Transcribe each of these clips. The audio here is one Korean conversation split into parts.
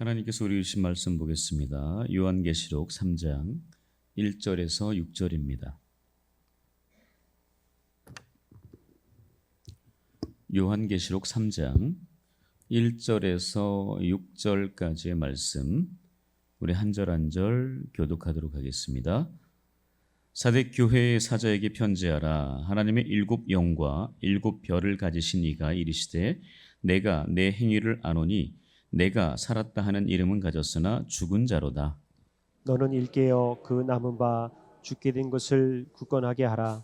하나님께서 우리 주신 말씀 보겠습니다. 요한계시록 3장 1절에서 6절입니다. 요한계시록 3장 1절에서 6절까지의 말씀, 우리 한 절 한 절 교독하도록 하겠습니다. 사대 교회의 사자에게 편지하라. 하나님의 일곱 영과 일곱 별을 가지신 이가 이르시되 내가 내 행위를 아노니 내가 살았다 하는 이름은 가졌으나 죽은 자로다. 너는 일깨어 그 남은 바 죽게 된 것을 굳건하게 하라.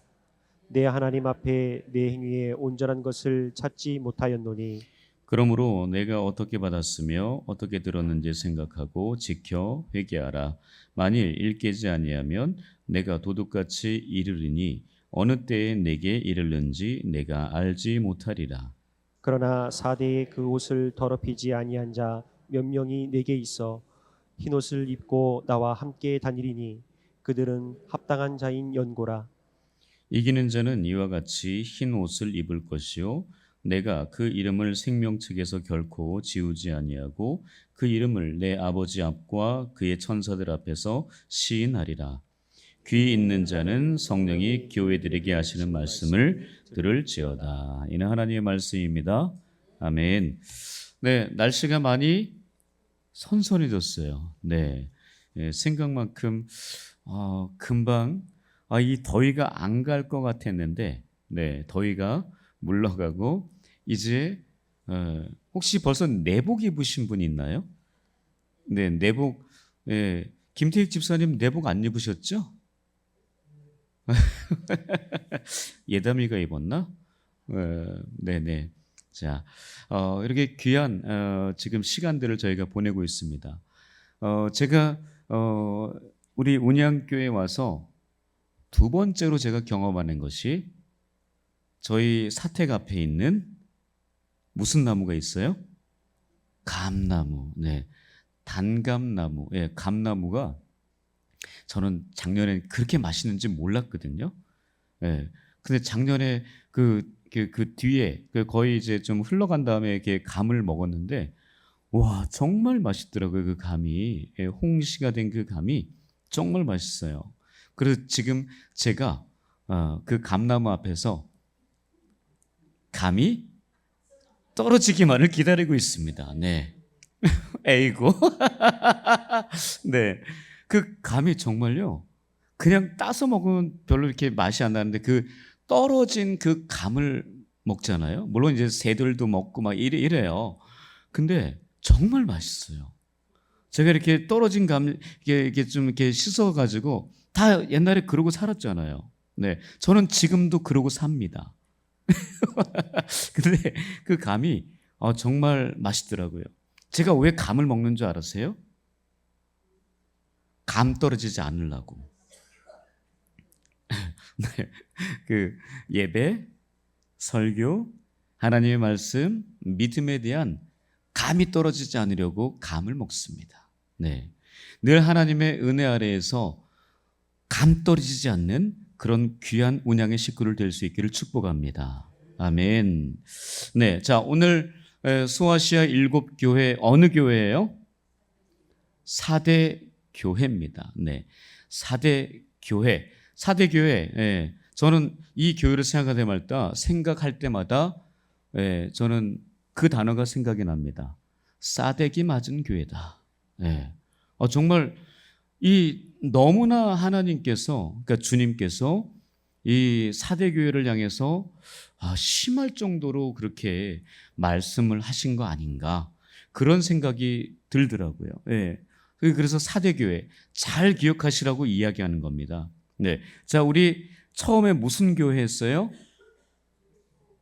내 하나님 앞에 내 행위에 온전한 것을 찾지 못하였노니 그러므로 내가 어떻게 받았으며 어떻게 들었는지 생각하고 지켜 회개하라. 만일 일깨지 아니하면 내가 도둑같이 이르리니 어느 때에 내게 이르는지 내가 알지 못하리라. 그러나 사대의 그 옷을 더럽히지 아니한 자 몇 명이 내게 있어 흰 옷을 입고 나와 함께 다니리니 그들은 합당한 자인 연고라. 이기는 자는 이와 같이 흰 옷을 입을 것이요 내가 그 이름을 생명책에서 결코 지우지 아니하고 그 이름을 내 아버지 앞과 그의 천사들 앞에서 시인하리라. 귀 있는 자는 성령이 교회들에게 하시는 말씀을 들을지어다. 이는 하나님의 말씀입니다. 아멘. 네, 날씨가 많이 선선해졌어요. 네, 생각만큼 금방 이 더위가 안 갈 것 같았는데, 네, 더위가 물러가고 이제 혹시 벌써 내복 입으신 분 있나요? 네, 내복. 김태익 집사님 내복 안 입으셨죠? 예담이가 입었나? 네네. 자, 이렇게 귀한 지금 시간들을 저희가 보내고 있습니다. 제가 우리 운양교회에 와서 두 번째로 제가 경험하는 것이 저희 사택 앞에 있는 무슨 나무가 있어요? 감나무. 네, 단감나무. 예, 감나무가 저는 작년에 그렇게 맛있는지 몰랐거든요. 예. 근데 작년에 그 뒤에 거의 이제 좀 흘러간 다음에 이렇게 감을 먹었는데 와, 정말 맛있더라고요. 그 감이. 예, 홍시가 된 그 감이 정말 맛있어요. 그래서 지금 제가 그 감나무 앞에서 감이 떨어지기만을 기다리고 있습니다. 네. 에이고. 네. 그 감이 정말요. 그냥 따서 먹으면 별로 이렇게 맛이 안 나는데 그 떨어진 그 감을 먹잖아요. 물론 이제 새들도 먹고 막 이래요. 근데 정말 맛있어요. 제가 이렇게 떨어진 감 이게 좀 이렇게 씻어 가지고 다 옛날에 그러고 살았잖아요. 네. 저는 지금도 그러고 삽니다. 근데 그 감이 정말 맛있더라고요. 제가 왜 감을 먹는 줄 알았어요? 감 떨어지지 않으려고. 네, 그 예배, 설교, 하나님의 말씀, 믿음에 대한 감이 떨어지지 않으려고 감을 먹습니다. 네, 늘 하나님의 은혜 아래에서 감 떨어지지 않는 그런 귀한 운양의 식구를 될 수 있기를 축복합니다. 아멘. 네, 자 오늘 소아시아 일곱 교회 어느 교회예요? 4대 교회입니다. 네, 4대 교회. 4대 교회. 예, 저는 이 교회를 생각할 때마다 저는 그 단어가 생각이 납니다. 싸대기 맞은 교회다. 예. 정말 너무나 하나님께서, 그러니까 주님께서 이 4대 교회를 향해서 심할 정도로 그렇게 말씀을 하신 거 아닌가, 그런 생각이 들더라고요. 예. 그래서 4대 교회 잘 기억하시라고 이야기하는 겁니다. 네, 자 우리 처음에 무슨 교회 했어요?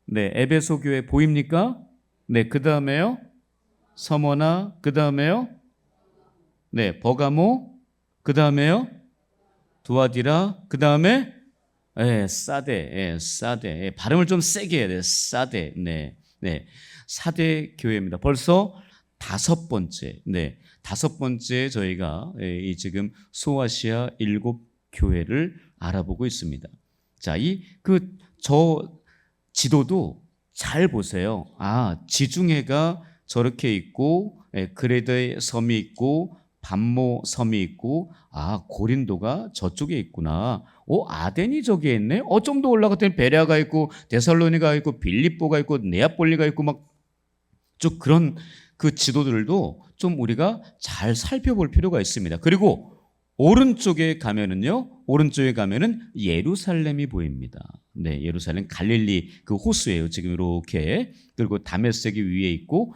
네, 에베소 교회 보입니까? 네, 그 다음에요 서머나, 그 다음에요 네, 버가모, 그 다음에요 두아디라, 그 다음에 사대, 사대. 발음을 좀 세게 해야 돼요. 사대. 네, 네, 4대 교회입니다. 벌써 5번째. 네, 5번째 저희가 이 지금 소아시아 7교회를 알아보고 있습니다. 자, 저 지도도 잘 보세요. 지중해가 저렇게 있고, 그레데 섬이 있고, 반모 섬이 있고, 고린도가 저쪽에 있구나. 아덴이 저기에 있네. 좀 더 올라갔더니 베레아가 있고, 데살로니가 있고, 빌립보가 있고, 네아폴리가 있고, 막 쭉 그런 그 지도들도 좀 우리가 잘 살펴볼 필요가 있습니다. 그리고 오른쪽에 가면은 예루살렘이 보입니다. 네, 예루살렘 갈릴리 그 호수예요. 지금 이렇게. 그리고 다메섹이 위에 있고,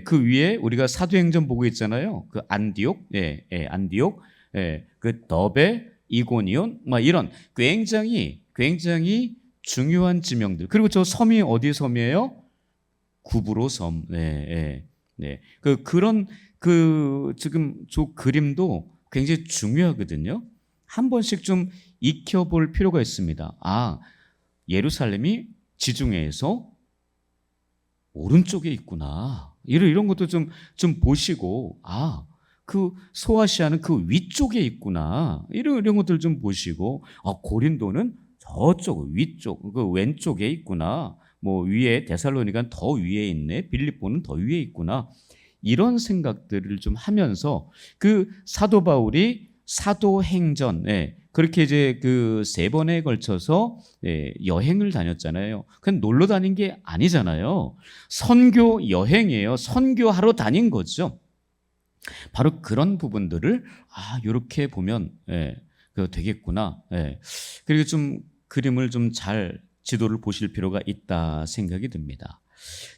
그 위에 우리가 사도행전 보고 있잖아요. 그 안디옥, 안디옥, 그 더베, 이고니온, 막 이런 굉장히 중요한 지명들. 그리고 저 섬이 어디 섬이에요? 구브로 섬. 그런 지금 저 그림도 굉장히 중요하거든요. 한 번씩 좀 익혀볼 필요가 있습니다. 예루살렘이 지중해에서 오른쪽에 있구나. 이런 것도 좀 보시고, 그 소아시아는 그 위쪽에 있구나. 이런 것들 좀 보시고, 고린도는 저쪽 위쪽, 그 왼쪽에 있구나. 뭐 위에 데살로니가는 더 위에 있네. 빌립보는 더 위에 있구나. 이런 생각들을 좀 하면서 그 사도 바울이 사도행전, 그렇게 이제 그 3번에 걸쳐서 여행을 다녔잖아요. 그냥 놀러 다닌 게 아니잖아요. 선교 여행이에요. 선교하러 다닌 거죠. 바로 그런 부분들을 이렇게 보면 되겠구나. 그리고 좀 그림을 좀 잘 지도를 보실 필요가 있다 생각이 듭니다.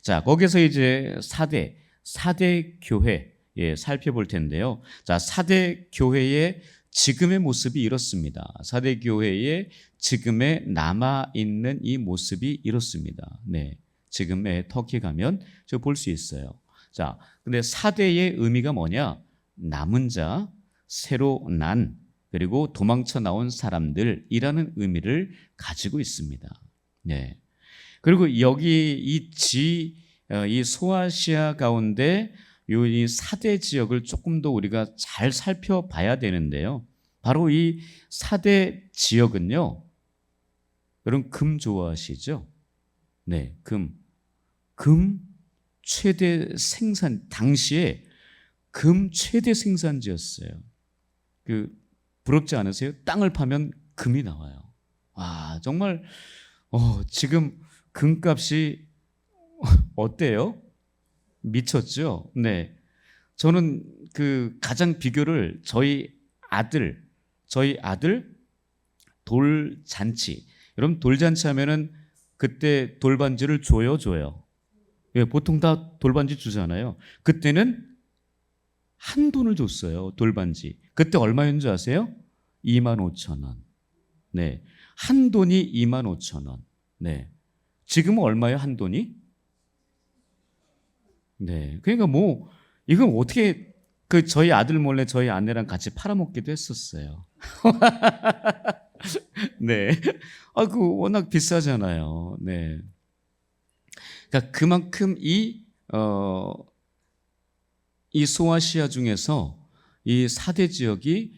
자, 거기서 이제 4대 교회 살펴볼 텐데요. 자, 4대 교회의 지금의 모습이 이렇습니다. 4대 교회의 지금의 남아있는 이 모습이 이렇습니다. 네, 지금의 터키 가면 저 볼 수 있어요. 자, 근데 4대의 의미가 뭐냐? 남은 자, 새로 난, 그리고 도망쳐 나온 사람들이라는 의미를 가지고 있습니다. 네. 그리고 여기 이 소아시아 가운데 이 4대 지역을 조금 더 우리가 잘 살펴봐야 되는데요. 바로 이 4대 지역은요. 여러분 금 좋아하시죠? 네, 금 최대 당시에 금 최대 생산지였어요. 부럽지 않으세요? 땅을 파면 금이 나와요. 정말 지금 금값이 어때요? 미쳤죠? 네. 저는 가장 비교를 저희 아들 돌잔치. 여러분 돌잔치 하면은 그때 돌반지를 줘요? 보통 다 돌반지 주잖아요. 그때는 한 돈을 줬어요. 돌반지. 그때 얼마였는지 아세요? 25,000원. 네. 한 돈이 25,000원. 네. 지금은 얼마예요? 한 돈이? 네. 그러니까 이건 어떻게 저희 아들 몰래 저희 아내랑 같이 팔아먹기도 했었어요. 네. 워낙 비싸잖아요. 네. 그러니까 그만큼 이 소아시아 중에서 이 4대 지역이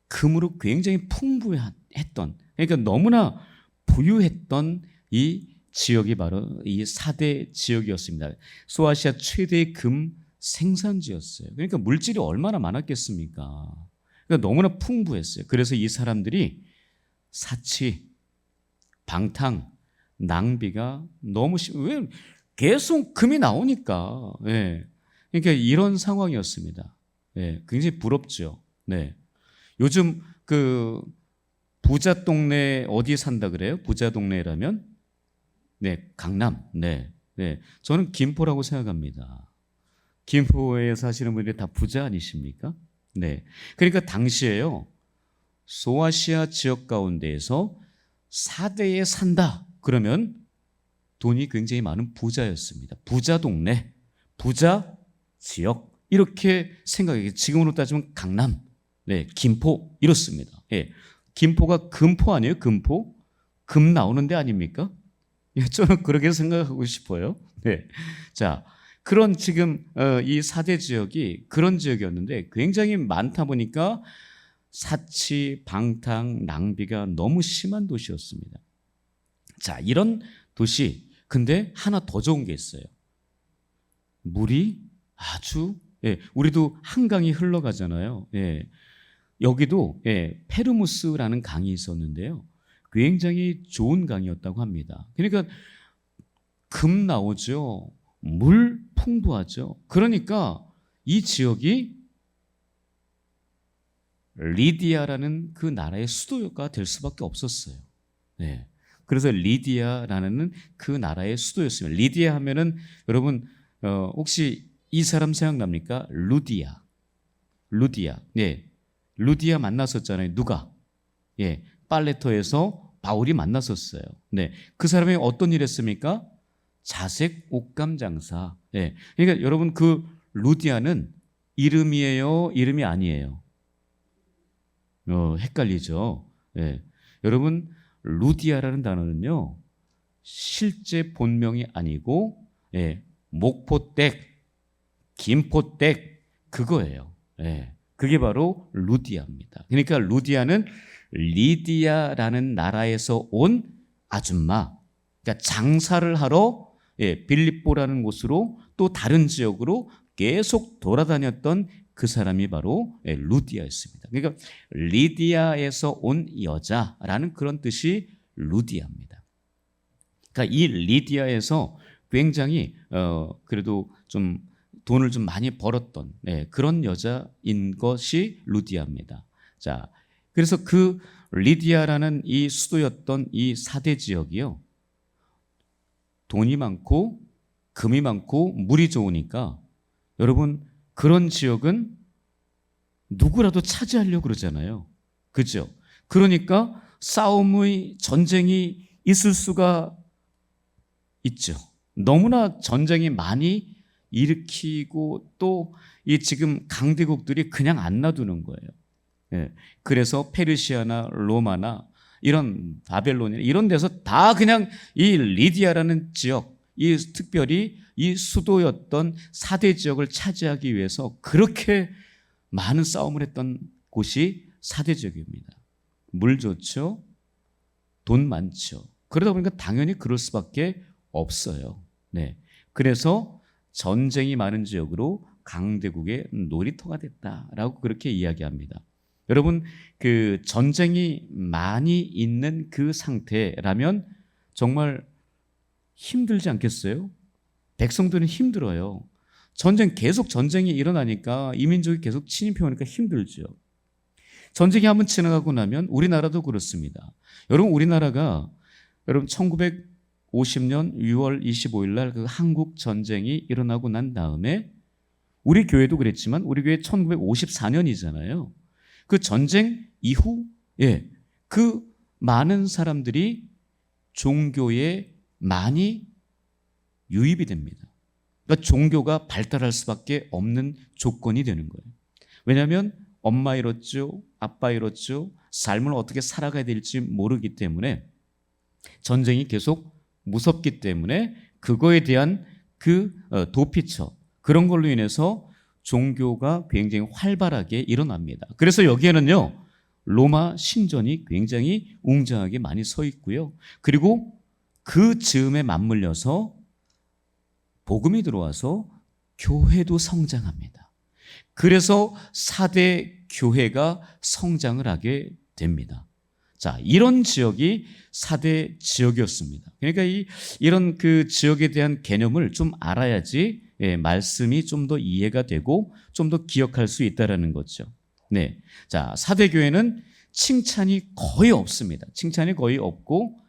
금으로 굉장히 풍부했던, 그러니까 너무나 부유했던 이 지역이 바로 이 4대 지역이었습니다. 소아시아 최대의 금 생산지였어요. 그러니까 물질이 얼마나 많았겠습니까? 그러니까 너무나 풍부했어요. 그래서 이 사람들이 사치, 방탕, 낭비가 너무 왜 계속 금이 나오니까. 그러니까 이런 상황이었습니다. 굉장히 부럽죠. 네. 요즘 부자 동네 어디 산다 그래요? 부자 동네라면? 네, 강남. 네. 저는 김포라고 생각합니다. 김포에 사시는 분들이 다 부자 아니십니까? 네. 그러니까 당시에요. 소아시아 지역 가운데에서 4대에 산다. 그러면 돈이 굉장히 많은 부자였습니다. 부자 동네, 부자 지역 이렇게 생각해요. 지금으로 따지면 강남, 김포 이렇습니다. 김포가 금포 아니에요? 금포? 금 나오는 데 아닙니까? 저는 그렇게 생각하고 싶어요. 네. 자, 그런 지금 이 4대 지역이 그런 지역이었는데 굉장히 많다 보니까 사치, 방탕, 낭비가 너무 심한 도시였습니다. 자, 이런 도시, 근데 하나 더 좋은 게 있어요. 물이 아주 우리도 한강이 흘러가잖아요. 여기도 페르무스라는 강이 있었는데요. 굉장히 좋은 강이었다고 합니다. 그러니까 금 나오죠. 물 풍부하죠. 그러니까 이 지역이 리디아라는 그 나라의 수도가 될 수밖에 없었어요. 그래서 리디아라는 그 나라의 수도였습니다. 리디아 하면은 여러분 혹시 이 사람 생각납니까? 루디아. 루디아 만났었잖아요. 누가? 빨레토에서 바울이 만났었어요. 그 사람이 어떤 일 했습니까? 자색 옷감 장사. 그러니까 여러분 그 루디아는 이름이에요? 이름이 아니에요? 헷갈리죠. 여러분 루디아라는 단어는요 실제 본명이 아니고 목포댁, 김포댁 그거예요. 그게 바로 루디아입니다. 그러니까 루디아는 리디아라는 나라에서 온 아줌마, 그러니까 장사를 하러 빌립보라는 곳으로 또 다른 지역으로 계속 돌아다녔던 그 사람이 바로 루디아였습니다. 그러니까 리디아에서 온 여자라는 그런 뜻이 루디아입니다. 그러니까 이 리디아에서 굉장히 그래도 좀 돈을 좀 많이 벌었던 그런 여자인 것이 루디아입니다. 자, 그래서 그 리디아라는 이 수도였던 이 사대 지역이요, 돈이 많고 금이 많고 물이 좋으니까 여러분 그런 지역은 누구라도 차지하려고 그러잖아요. 그죠? 그러니까 싸움의 전쟁이 있을 수가 있죠. 너무나 전쟁이 많이 일으키고 또 이 지금 강대국들이 그냥 안 놔두는 거예요. 그래서 페르시아나 로마나 이런 바벨론이나 이런 데서 다 그냥 이 리디아라는 지역, 이 특별히 이 수도였던 사대 지역을 차지하기 위해서 그렇게 많은 싸움을 했던 곳이 사대 지역입니다. 물 좋죠, 돈 많죠. 그러다 보니까 당연히 그럴 수밖에 없어요. 그래서 전쟁이 많은 지역으로 강대국의 놀이터가 됐다라고 그렇게 이야기합니다. 여러분 그 전쟁이 많이 있는 그 상태라면 정말 힘들지 않겠어요? 백성들은 힘들어요. 계속 전쟁이 일어나니까 이민족이 계속 침입해 오니까 힘들죠. 전쟁이 한번 지나가고 나면 우리나라도 그렇습니다. 여러분 우리나라가 여러분 1950년 6월 25일 날 그 한국 전쟁이 일어나고 난 다음에 우리 교회도 그랬지만 우리 교회 1954년이잖아요. 그 전쟁 이후 그 많은 사람들이 종교에 많이 유입이 됩니다. 그러니까 종교가 발달할 수밖에 없는 조건이 되는 거예요. 왜냐하면 엄마 잃었죠, 아빠 잃었죠, 삶을 어떻게 살아가야 될지 모르기 때문에 전쟁이 계속 무섭기 때문에 그거에 대한 그 도피처, 그런 걸로 인해서 종교가 굉장히 활발하게 일어납니다. 그래서 여기에는요 로마 신전이 굉장히 웅장하게 많이 서 있고요. 그리고 그 즈음에 맞물려서 복음이 들어와서 교회도 성장합니다. 그래서 4대 교회가 성장을 하게 됩니다. 자, 이런 지역이 4대 지역이었습니다. 그러니까 이런 그 지역에 대한 개념을 좀 알아야지 말씀이 좀 더 이해가 되고 좀 더 기억할 수 있다라는 거죠. 자, 4대 교회는 칭찬이 거의 없습니다. 칭찬이 거의 없고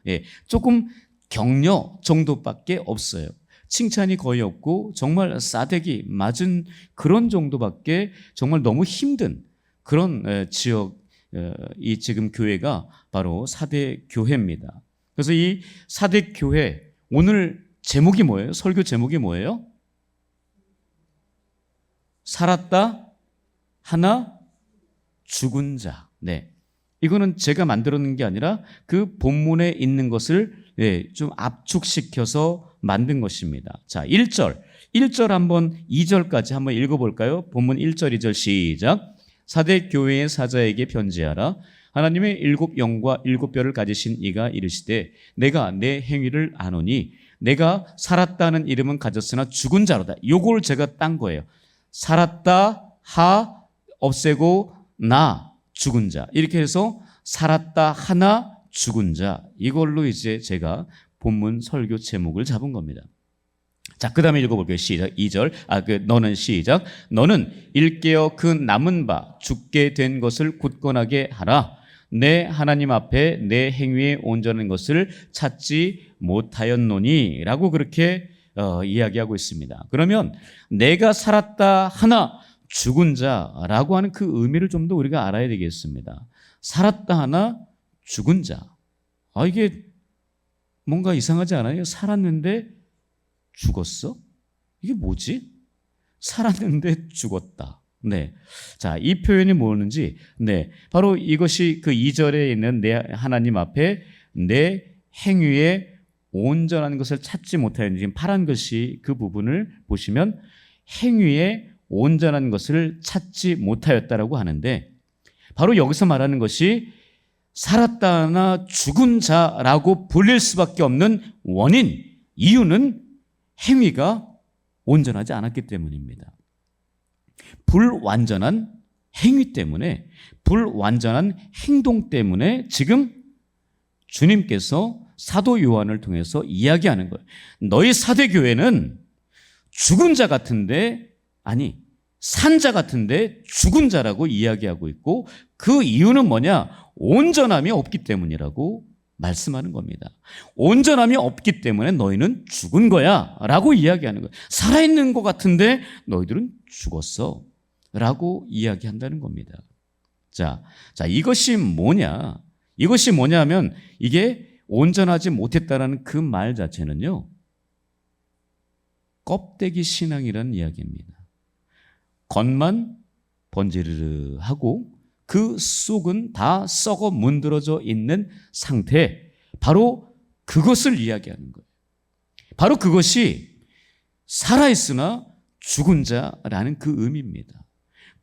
조금 격려 정도밖에 없어요. 칭찬이 거의 없고 정말 싸대기 맞은 그런 정도밖에, 정말 너무 힘든 그런 지역, 이 지금 교회가 바로 4대 교회입니다. 그래서 이 4대 교회 오늘 제목이 뭐예요? 설교 제목이 뭐예요? 살았다 하나 죽은 자. 이거는 제가 만들어 놓은 게 아니라 그 본문에 있는 것을 좀 압축시켜서 만든 것입니다. 자, 1절 한번 2절까지 한번 읽어볼까요? 본문 1절 2절 시작. 4대 교회의 사자에게 편지하라. 하나님의 7 영과 7 뼈를 가지신 이가 이르시되 내가 내 행위를 아노니 내가 살았다는 이름은 가졌으나 죽은 자로다. 요걸 제가 딴 거예요. 살았다, 하, 없애고, 나, 죽은 자. 이렇게 해서 살았다, 하나, 죽은 자. 이걸로 이제 제가 본문 설교 제목을 잡은 겁니다. 자, 그 다음에 읽어볼게요. 시작. 2절. 너는 시작. 너는 일깨어 그 남은 바 죽게 된 것을 굳건하게 하라. 내 하나님 앞에 내 행위에 온전한 것을 찾지 못하였노니 라고 그렇게 이야기하고 있습니다. 그러면 내가 살았다 하나 죽은 자라고 하는 그 의미를 좀 더 우리가 알아야 되겠습니다. 살았다 하나 죽은 자. 이게 뭔가 이상하지 않아요? 살았는데 죽었어? 이게 뭐지? 살았는데 죽었다. 네. 자, 이 표현이 뭐는지, 네. 바로 이것이 그 2절에 있는 내 하나님 앞에 내 행위에 온전한 것을 찾지 못하였는지, 지금 파란 것이 그 부분을 보시면 행위에 온전한 것을 찾지 못하였다라고 하는데, 바로 여기서 말하는 것이 살았다나 죽은 자라고 불릴 수밖에 없는 원인, 이유는 행위가 온전하지 않았기 때문입니다. 불완전한 행위 때문에, 불완전한 행동 때문에 지금 주님께서 사도 요한을 통해서 이야기하는 거예요. 너희 사대교회는 죽은 자 같은데, 아니 산 자 같은데 죽은 자라고 이야기하고 있고, 그 이유는 뭐냐? 온전함이 없기 때문이라고 말씀하는 겁니다. 온전함이 없기 때문에 너희는 죽은 거야 라고 이야기하는 거예요. 살아있는 것 같은데 너희들은 죽었어 라고 이야기한다는 겁니다. 자, 이것이 뭐냐? 이것이 뭐냐 하면, 이게 온전하지 못했다라는 그 말 자체는요, 껍데기 신앙이라는 이야기입니다. 겉만 번지르르하고 그 속은 다 썩어 문드러져 있는 상태, 바로 그것을 이야기하는 거예요. 바로 그것이 살아있으나 죽은 자라는 그 의미입니다.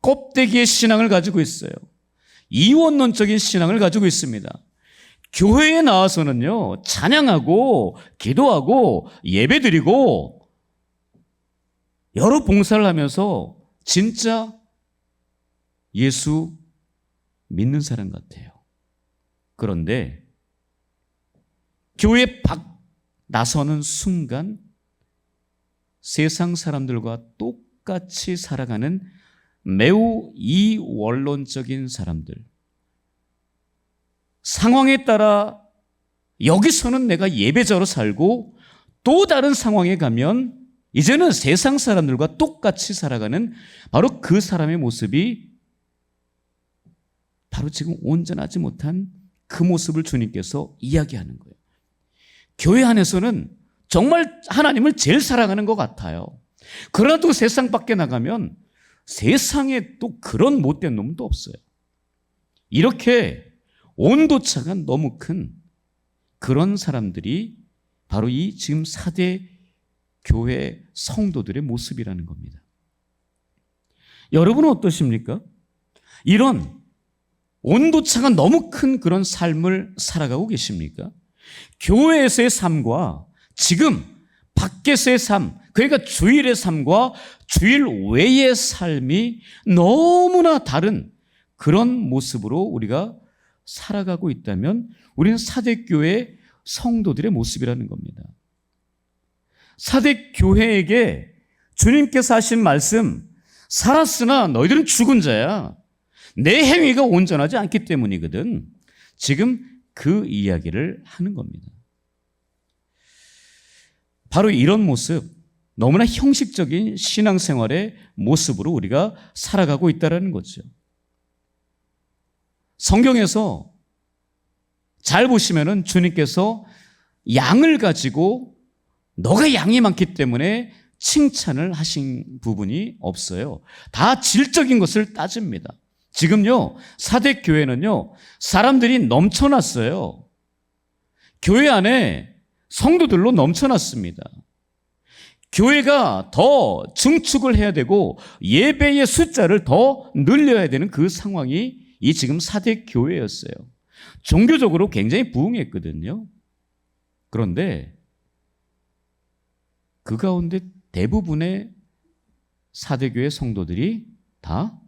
껍데기의 신앙을 가지고 있어요. 이원론적인 신앙을 가지고 있습니다. 교회에 나와서는요, 찬양하고 기도하고 예배드리고 여러 봉사를 하면서 진짜 예수 믿는 사람 같아요. 그런데 교회 밖 나서는 순간 세상 사람들과 똑같이 살아가는 매우 이원론적인 사람들, 상황에 따라 여기서는 내가 예배자로 살고 또 다른 상황에 가면 이제는 세상 사람들과 똑같이 살아가는 바로 그 사람의 모습이 바로 지금 온전하지 못한 그 모습을 주님께서 이야기하는 거예요. 교회 안에서는 정말 하나님을 제일 사랑하는 것 같아요. 그러나 또 세상 밖에 나가면 세상에 또 그런 못된 놈도 없어요. 이렇게 온도차가 너무 큰 그런 사람들이 바로 이 지금 4대 교회 성도들의 모습이라는 겁니다. 여러분은 어떠십니까? 이런 온도차가 너무 큰 그런 삶을 살아가고 계십니까? 교회에서의 삶과 지금 밖에서의 삶, 그러니까 주일의 삶과 주일 외의 삶이 너무나 다른 그런 모습으로 우리가 살아가고 있다면 우리는 사대교회 성도들의 모습이라는 겁니다. 사대교회에게 주님께서 하신 말씀, 살았으나 너희들은 죽은 자야. 내 행위가 온전하지 않기 때문이거든. 지금 그 이야기를 하는 겁니다. 바로 이런 모습, 너무나 형식적인 신앙생활의 모습으로 우리가 살아가고 있다는 거죠. 성경에서 잘 보시면은 주님께서 양을 가지고 너가 양이 많기 때문에 칭찬을 하신 부분이 없어요. 다 질적인 것을 따집니다. 지금요, 사대교회는요, 사람들이 넘쳐났어요. 교회 안에 성도들로 넘쳐났습니다. 교회가 더 증축을 해야 되고 예배의 숫자를 더 늘려야 되는 그 상황이 이 지금 사대교회였어요. 종교적으로 굉장히 부흥했거든요. 그런데 그 가운데 대부분의 사대교회 성도들이 다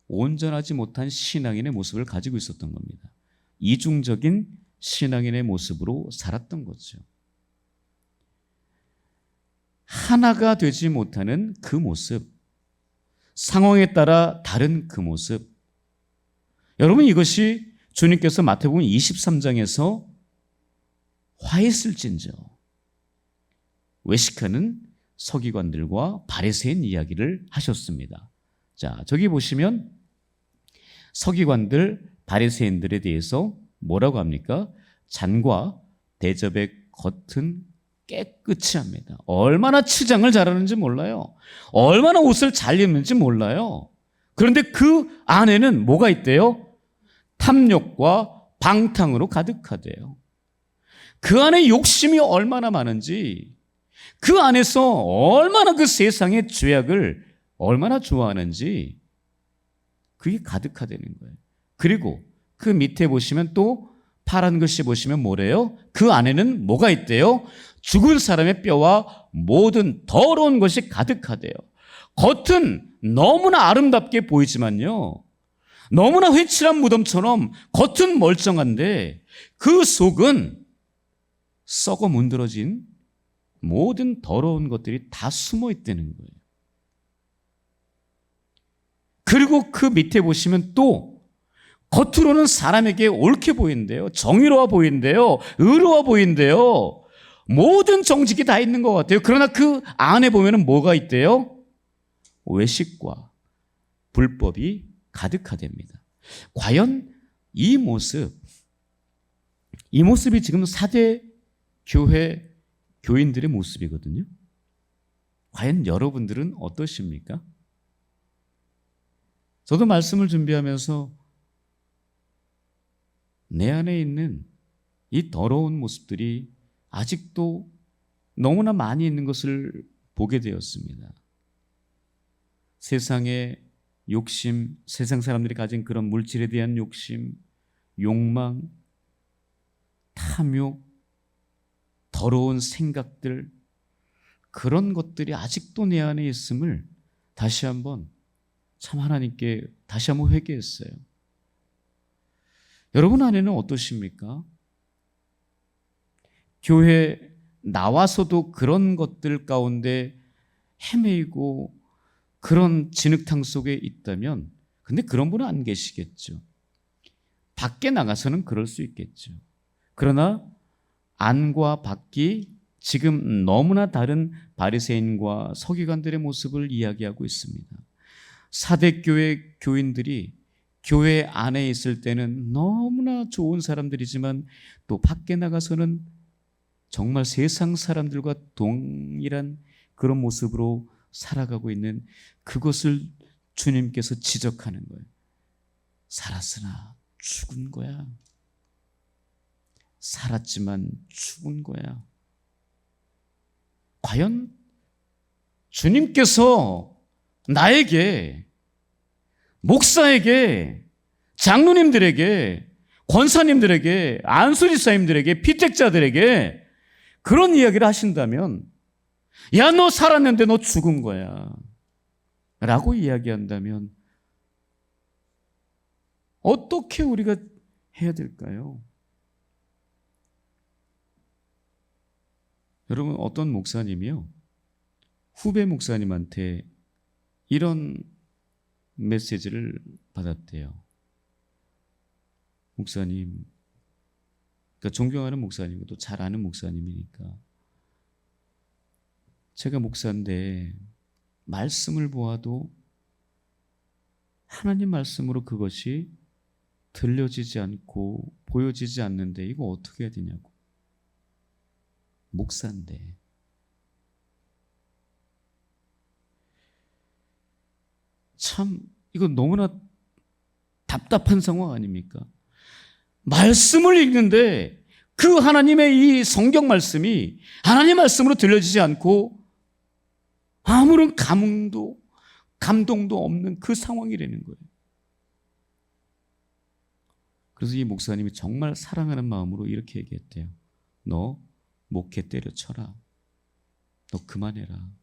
온전하지 못한 신앙인의 모습을 가지고 있었던 겁니다. 이중적인 신앙인의 모습으로 살았던 거죠. 하나가 되지 못하는 그 모습, 상황에 따라 다른 그 모습. 여러분, 이것이 주님께서 마태복음 23장에서 화했을진저 외식하는 서기관들과 바리새인 이야기를 하셨습니다. 자, 저기 보시면 서기관들, 바리새인들에 대해서 뭐라고 합니까? 잔과 대접의 겉은 깨끗이 합니다. 얼마나 치장을 잘하는지 몰라요. 얼마나 옷을 잘 입는지 몰라요. 그런데 그 안에는 뭐가 있대요? 탐욕과 방탕으로 가득하대요. 그 안에 욕심이 얼마나 많은지, 그 안에서 얼마나 그 세상의 죄악을 얼마나 좋아하는지 그게 가득하다는 거예요. 그리고 그 밑에 보시면 또 파란 글씨 보시면 뭐래요? 그 안에는 뭐가 있대요? 죽은 사람의 뼈와 모든 더러운 것이 가득하대요. 겉은 너무나 아름답게 보이지만요, 너무나 회칠한 무덤처럼 겉은 멀쩡한데 그 속은 썩어 문드러진 모든 더러운 것들이 다 숨어 있다는 거예요. 그리고 그 밑에 보시면 또 겉으로는 사람에게 옳게 보이는데요, 정의로워 보이는데요, 의로워 보이는데요, 모든 정직이 다 있는 것 같아요. 그러나 그 안에 보면은 뭐가 있대요? 외식과 불법이 가득하답니다. 과연 이 모습이 지금 사대 교회 교인들의 모습이거든요. 과연 여러분들은 어떠십니까? 저도 말씀을 준비하면서 내 안에 있는 이 더러운 모습들이 아직도 너무나 많이 있는 것을 보게 되었습니다. 세상의 욕심, 세상 사람들이 가진 그런 물질에 대한 욕심, 욕망, 탐욕, 더러운 생각들, 그런 것들이 아직도 내 안에 있음을 다시 한번 참 하나님께 다시 한번 회개했어요. 여러분 안에는 어떠십니까? 교회 나와서도 그런 것들 가운데 헤매이고 그런 진흙탕 속에 있다면, 근데 그런 분은 안 계시겠죠. 밖에 나가서는 그럴 수 있겠죠. 그러나 안과 밖이 지금 너무나 다른 바리새인과 서기관들의 모습을 이야기하고 있습니다. 사대교회 교인들이 교회 안에 있을 때는 너무나 좋은 사람들이지만 또 밖에 나가서는 정말 세상 사람들과 동일한 그런 모습으로 살아가고 있는 그것을 주님께서 지적하는 거예요. 살았으나 죽은 거야. 살았지만 죽은 거야. 과연 주님께서 나에게, 목사에게, 장로님들에게, 권사님들에게, 안수지사님들에게, 피택자들에게 그런 이야기를 하신다면, 야, 너 살았는데 너 죽은 거야 라고 이야기한다면 어떻게 우리가 해야 될까요? 여러분, 어떤 목사님이요, 후배 목사님한테 이런 메시지를 받았대요. 목사님, 그러니까 존경하는 목사님이고 또 잘 아는 목사님이니까, 제가 목사인데 말씀을 보아도 하나님 말씀으로 그것이 들려지지 않고 보여지지 않는데 이거 어떻게 해야 되냐고. 목사인데. 참 이거 너무나 답답한 상황 아닙니까? 말씀을 읽는데 그 하나님의 이 성경 말씀이 하나님 말씀으로 들려지지 않고 아무런 감동도 없는 그 상황이라는 거예요. 그래서 이 목사님이 정말 사랑하는 마음으로 이렇게 얘기했대요. 너 목회 때려쳐라. 너 그만해라.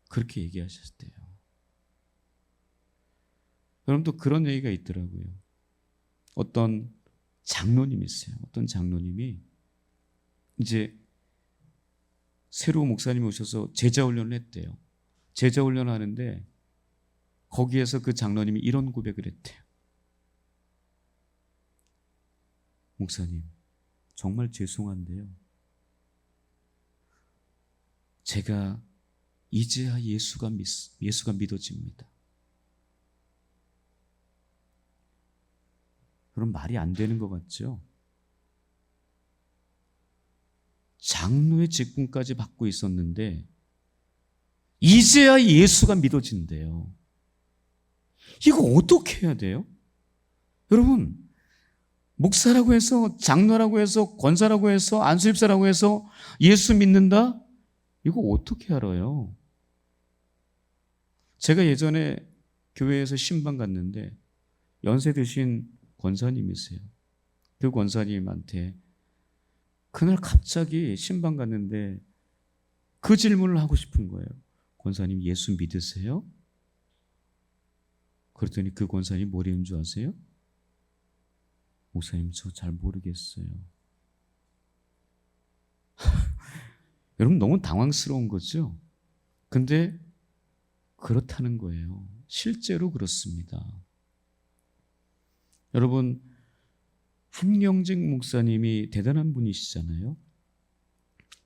그렇게 얘기하셨대요. 여러분 또 그런 얘기가 있더라고요. 어떤 장로님이 있어요. 어떤 장로님이 이제 새로 목사님이 오셔서 제자 훈련을 했대요. 제자 훈련을 하는데 거기에서 그 장로님이 이런 고백을 했대요. 목사님, 정말 죄송한데요. 제가 이제야 예수가 믿어집니다. 그럼 말이 안 되는 것 같죠? 장로의 직분까지 받고 있었는데 이제야 예수가 믿어진대요. 이거 어떻게 해야 돼요? 여러분, 목사라고 해서, 장로라고 해서, 권사라고 해서, 안수집사라고 해서 예수 믿는다? 이거 어떻게 알아요? 제가 예전에 교회에서 신방 갔는데 연세 드신 권사님이세요. 그 권사님한테 그날 갑자기 신방 갔는데 그 질문을 하고 싶은 거예요. 권사님 예수 믿으세요? 그랬더니 그 권사님 뭐 이러는 줄 아세요? 목사님 저 잘 모르겠어요. 여러분 너무 당황스러운 거죠? 근데 그렇다는 거예요. 실제로 그렇습니다. 여러분 한경직 목사님이 대단한 분이시잖아요.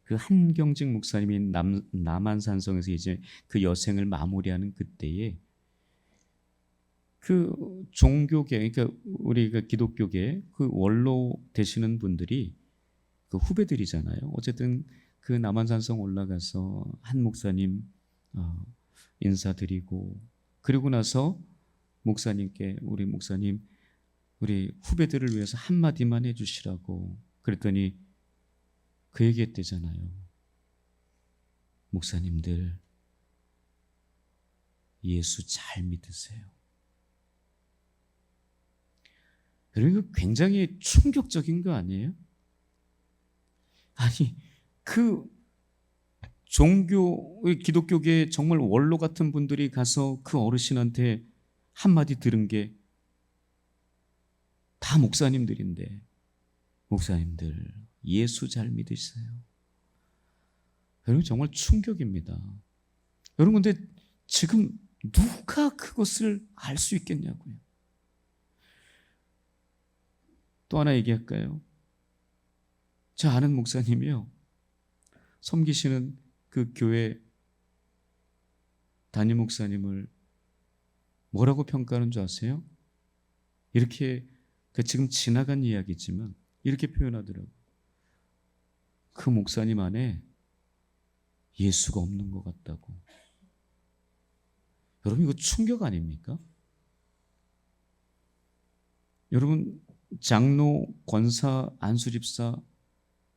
그 한경직 목사님이 남한산성에서 이제 그 여생을 마무리하는 그때에 그 종교계, 그러니까 우리 그 기독교계 그 원로 되시는 분들이 그 후배들이잖아요. 어쨌든 그 남한산성 올라가서 한 목사님 인사드리고 그리고 나서 목사님께 우리 목사님 우리 후배들을 위해서 한마디만 해주시라고 그랬더니 그 얘기했대잖아요. 목사님들 예수 잘 믿으세요. 여러분 이거 굉장히 충격적인 거 아니에요? 아니 그 종교 기독교계 정말 원로 같은 분들이 가서 그 어르신한테 한마디 들은 게 다 목사님들인데 목사님들 예수 잘 믿으세요. 여러분 정말 충격입니다. 여러분 근데 지금 누가 그것을 알 수 있겠냐고요. 또 하나 얘기할까요? 저 아는 목사님이요. 섬기시는 그 교회 담임 목사님을 뭐라고 평가하는 줄 아세요? 이렇게 지금 지나간 이야기지만 이렇게 표현하더라고요. 그 목사님 안에 예수가 없는 것 같다고. 여러분 이거 충격 아닙니까? 여러분 장로, 권사, 안수집사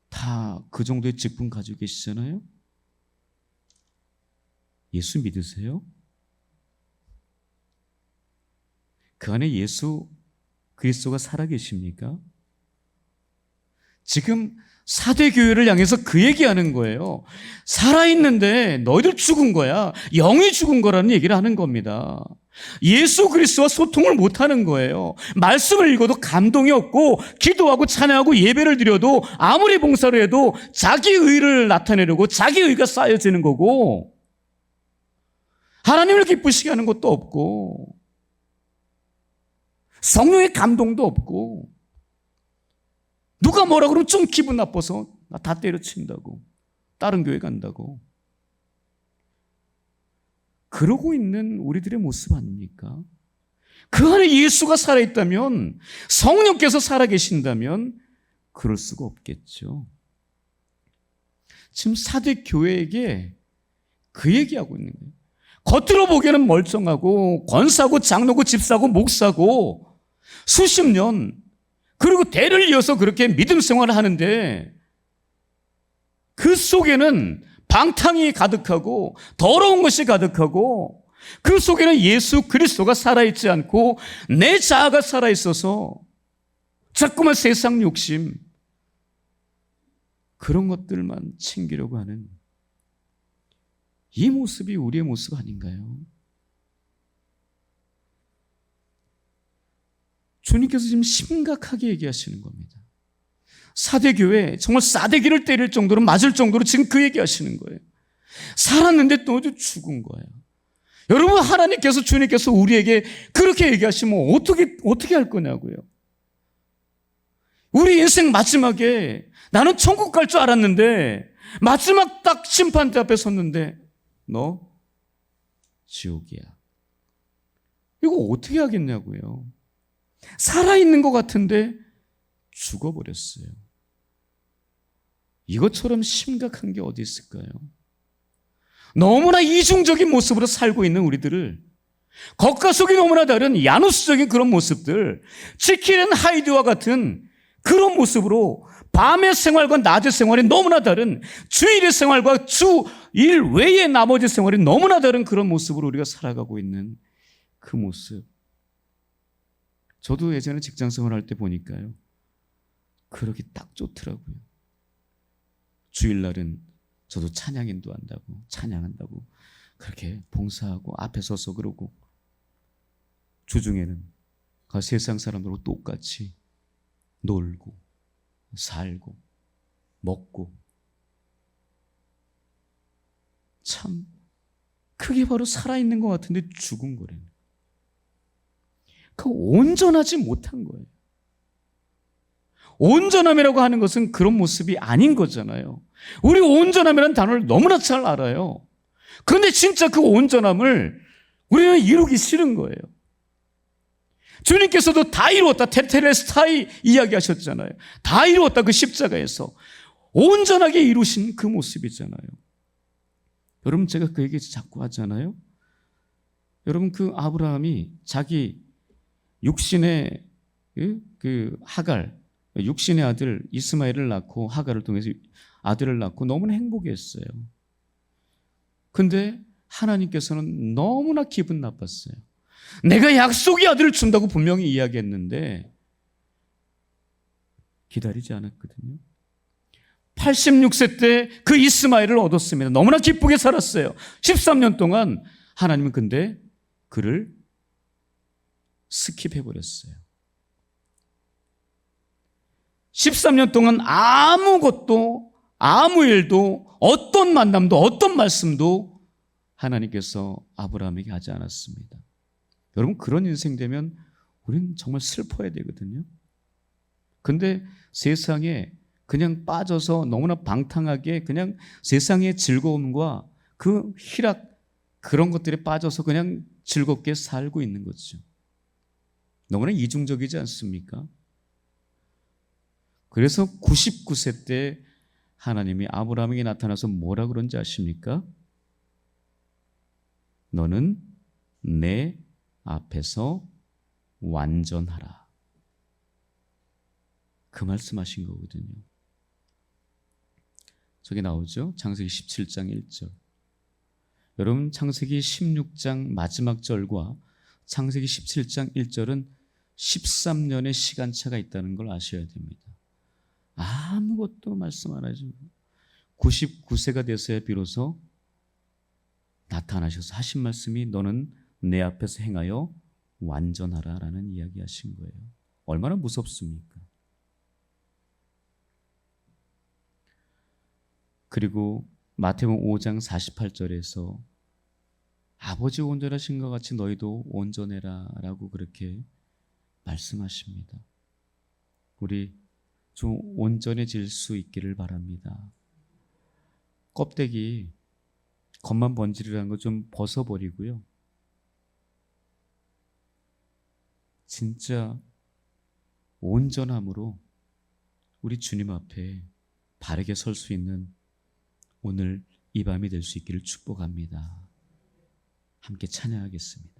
다 그 정도의 직분 가지고 계시잖아요. 예수 믿으세요? 그 안에 예수 그리스도가 살아계십니까? 지금 사대교회를 향해서 그 얘기하는 거예요. 살아있는데 너희들 죽은 거야. 영이 죽은 거라는 얘기를 하는 겁니다. 예수 그리스도와 소통을 못하는 거예요. 말씀을 읽어도 감동이 없고 기도하고 찬양하고 예배를 드려도 아무리 봉사를 해도 자기 의를 나타내려고 자기 의가 쌓여지는 거고 하나님을 기쁘시게 하는 것도 없고 성령의 감동도 없고 누가 뭐라 그러면 좀 기분 나빠서 나 다 때려친다고 다른 교회 간다고 그러고 있는 우리들의 모습 아닙니까? 그 안에 예수가 살아있다면 성령께서 살아계신다면 그럴 수가 없겠죠. 지금 사대 교회에게 그 얘기하고 있는 거예요. 겉으로 보기에는 멀쩡하고 권사고 장로고 집사고 목사고 수십 년 그리고 대를 이어서 그렇게 믿음 생활을 하는데 그 속에는 방탕이 가득하고 더러운 것이 가득하고 그 속에는 예수 그리스도가 살아있지 않고 내 자아가 살아있어서 자꾸만 세상 욕심 그런 것들만 챙기려고 하는 이 모습이 우리의 모습 아닌가요? 주님께서 지금 심각하게 얘기하시는 겁니다. 사대교회 정말 싸대기를 때릴 정도로, 맞을 정도로 지금 그 얘기하시는 거예요. 살았는데 또 죽은 거예요. 여러분, 하나님께서, 주님께서 우리에게 그렇게 얘기하시면 어떻게 할 거냐고요. 우리 인생 마지막에 나는 천국 갈 줄 알았는데 마지막 딱 심판대 앞에 섰는데 너 지옥이야. 이거 어떻게 하겠냐고요. 살아있는 것 같은데 죽어버렸어요. 이것처럼 심각한 게 어디 있을까요? 너무나 이중적인 모습으로 살고 있는 우리들을, 겉과 속이 너무나 다른 야누스적인 그런 모습들, 지킬 앤 하이드와 같은 그런 모습으로 밤의 생활과 낮의 생활이 너무나 다른, 주일의 생활과 주일 외의 나머지 생활이 너무나 다른 그런 모습으로 우리가 살아가고 있는 그 모습. 저도 예전에 직장 생활할 때 보니까요, 그러기 딱 좋더라고요. 주일날은 저도 찬양 인도한다고, 찬양한다고 그렇게 봉사하고 앞에 서서 그러고, 주중에는 그 세상 사람들하고 똑같이 놀고 살고 먹고, 참 그게 바로 살아있는 것 같은데 죽은 거래요. 그 온전하지 못한 거예요. 온전함이라고 하는 것은 그런 모습이 아닌 거잖아요. 우리 온전함이라는 단어를 너무나 잘 알아요. 그런데 진짜 그 온전함을 우리는 이루기 싫은 거예요. 주님께서도 다 이루었다, 테텔레스타이 이야기하셨잖아요. 다 이루었다, 그 십자가에서 온전하게 이루신 그 모습이잖아요. 여러분, 제가 그 얘기 자꾸 하잖아요. 여러분, 그 아브라함이 자기 육신의 그 하갈, 육신의 아들 이스마엘을 낳고, 하갈을 통해서 아들을 낳고 너무나 행복했어요. 근데 하나님께서는 너무나 기분 나빴어요. 내가 약속의 아들을 준다고 분명히 이야기했는데 기다리지 않았거든요. 86세 때 그 이스마엘을 얻었습니다. 너무나 기쁘게 살았어요. 13년 동안. 하나님은 근데 그를 스킵해버렸어요. 13년 동안 아무것도, 아무 일도, 어떤 만남도, 어떤 말씀도 하나님께서 아브라함에게 하지 않았습니다. 여러분, 그런 인생 되면 우리는 정말 슬퍼야 되거든요. 근데 세상에 그냥 빠져서 너무나 방탕하게 그냥 세상의 즐거움과 그 희락, 그런 것들에 빠져서 그냥 즐겁게 살고 있는 거죠. 너무나 이중적이지 않습니까? 그래서 99세 때 하나님이 아브라함에게 나타나서 뭐라 그런지 아십니까? 너는 내 앞에서 완전하라. 그 말씀하신 거거든요. 저기 나오죠? 창세기 17장 1절. 여러분, 창세기 16장 마지막 절과 창세기 17장 1절은 13년의 시간차가 있다는 걸 아셔야 됩니다. 아무것도 말씀 안 하죠. 99세가 됐어야 비로소 나타나셔서 하신 말씀이 너는 내 앞에서 행하여 완전하라 라는 이야기 하신 거예요. 얼마나 무섭습니까? 그리고 마태복음 5장 48절에서 아버지 온전하신 것 같이 너희도 온전해라 라고 그렇게 말씀하십니다. 우리 좀 온전해질 수 있기를 바랍니다. 껍데기, 겉만 번지르라는 거 좀 벗어버리고요. 진짜 온전함으로 우리 주님 앞에 바르게 설 수 있는 오늘 이 밤이 될 수 있기를 축복합니다. 함께 찬양하겠습니다.